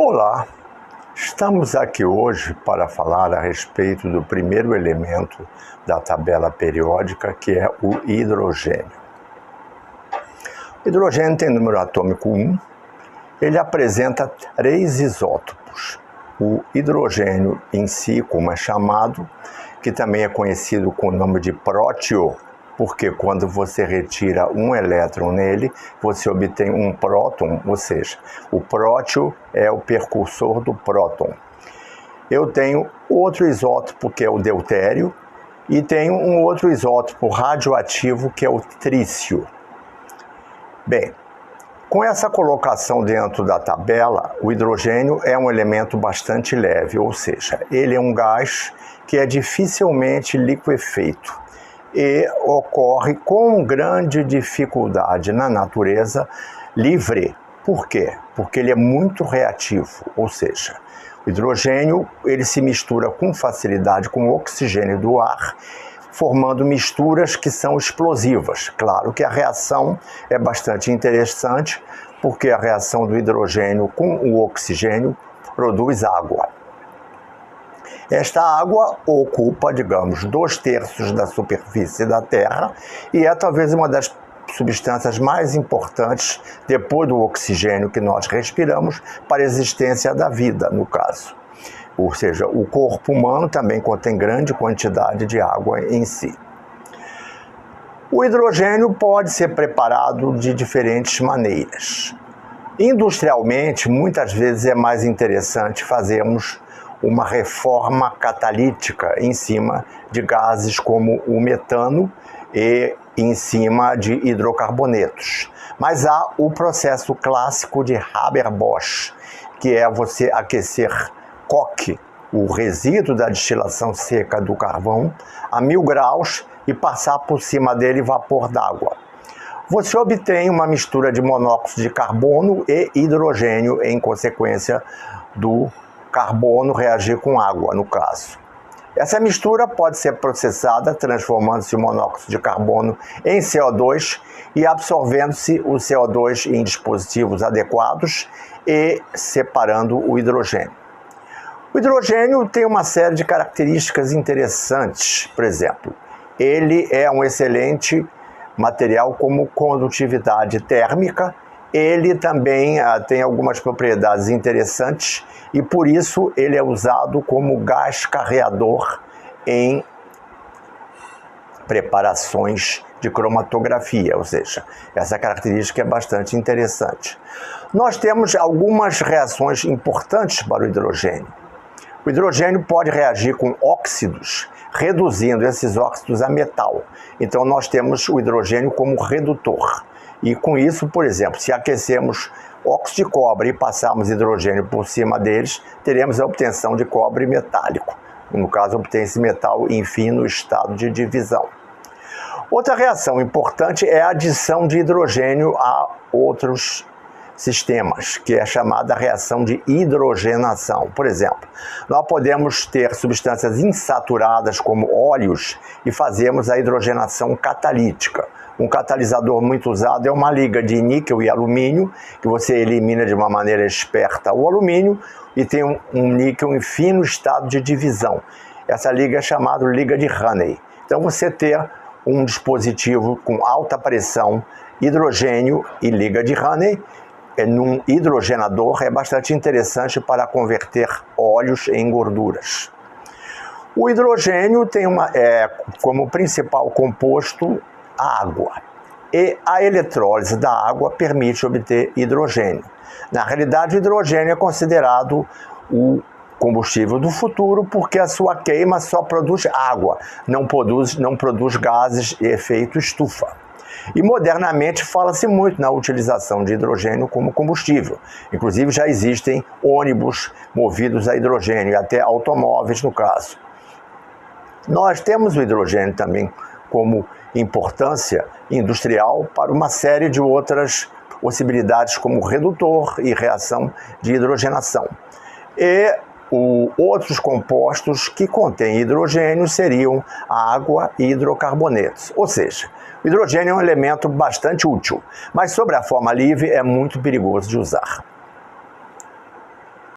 Olá, estamos aqui hoje para falar a respeito do primeiro elemento da tabela periódica, que é o hidrogênio. O hidrogênio tem número atômico 1, ele apresenta 3 isótopos. O hidrogênio em si, como é chamado, que também é conhecido com o nome de prótio, porque quando você retira um elétron nele, você obtém um próton, ou seja, o prótio é o precursor do próton. Eu tenho outro isótopo, que é o deutério, e tenho um outro isótopo radioativo, que é o trício. Bem, com essa colocação dentro da tabela, o hidrogênio é um elemento bastante leve, ou seja, ele é um gás que é dificilmente liquefeito e ocorre com grande dificuldade na natureza livre. Por quê? Porque ele é muito reativo, ou seja, o hidrogênio ele se mistura com facilidade com o oxigênio do ar, formando misturas que são explosivas. Claro que a reação é bastante interessante, porque a reação do hidrogênio com o oxigênio produz água. Esta água ocupa, digamos, 2/3 da superfície da Terra e é talvez uma das substâncias mais importantes, depois do oxigênio que nós respiramos, para a existência da vida, no caso. Ou seja, o corpo humano também contém grande quantidade de água em si. O hidrogênio pode ser preparado de diferentes maneiras. Industrialmente, muitas vezes é mais interessante fazermos uma reforma catalítica em cima de gases como o metano e em cima de hidrocarbonetos. Mas há o processo clássico de Haber-Bosch, que é você aquecer coque, o resíduo da destilação seca do carvão, a 1000 graus e passar por cima dele vapor d'água. Você obtém uma mistura de monóxido de carbono e hidrogênio em consequência do carbono reagir com água, no caso. Essa mistura pode ser processada, transformando-se o monóxido de carbono em CO2 e absorvendo-se o CO2 em dispositivos adequados e separando o hidrogênio. O hidrogênio tem uma série de características interessantes. Por exemplo, ele é um excelente material como condutividade térmica. Ele também tem algumas propriedades interessantes e por isso ele é usado como gás carreador em preparações de cromatografia, ou seja, essa característica é bastante interessante. Nós temos algumas reações importantes para o hidrogênio. O hidrogênio pode reagir com óxidos, reduzindo esses óxidos a metal. Então nós temos o hidrogênio como redutor. E com isso, por exemplo, se aquecemos óxido de cobre e passarmos hidrogênio por cima deles, teremos a obtenção de cobre metálico. No caso, obtém-se metal em fino estado de divisão. Outra reação importante é a adição de hidrogênio a outros sistemas, que é chamada reação de hidrogenação. Por exemplo, nós podemos ter substâncias insaturadas como óleos e fazemos a hidrogenação catalítica. Um catalisador muito usado é uma liga de níquel e alumínio, que você elimina de uma maneira esperta o alumínio e tem um níquel em fino estado de divisão. Essa liga é chamada liga de Raney. Então você ter um dispositivo com alta pressão, hidrogênio e liga de Raney, num hidrogenador é bastante interessante para converter óleos em gorduras. O hidrogênio tem como principal composto a água, e a eletrólise da água permite obter hidrogênio. Na realidade, o hidrogênio é considerado o combustível do futuro porque a sua queima só produz água, não produz gases de efeito estufa. E modernamente fala-se muito na utilização de hidrogênio como combustível. Inclusive já existem ônibus movidos a hidrogênio, e até automóveis no caso. Nós temos o hidrogênio também como importância industrial para uma série de outras possibilidades como redutor e reação de hidrogenação. E outros compostos que contêm hidrogênio seriam a água e hidrocarbonetos. Ou seja, o hidrogênio é um elemento bastante útil, mas sobre a forma livre é muito perigoso de usar.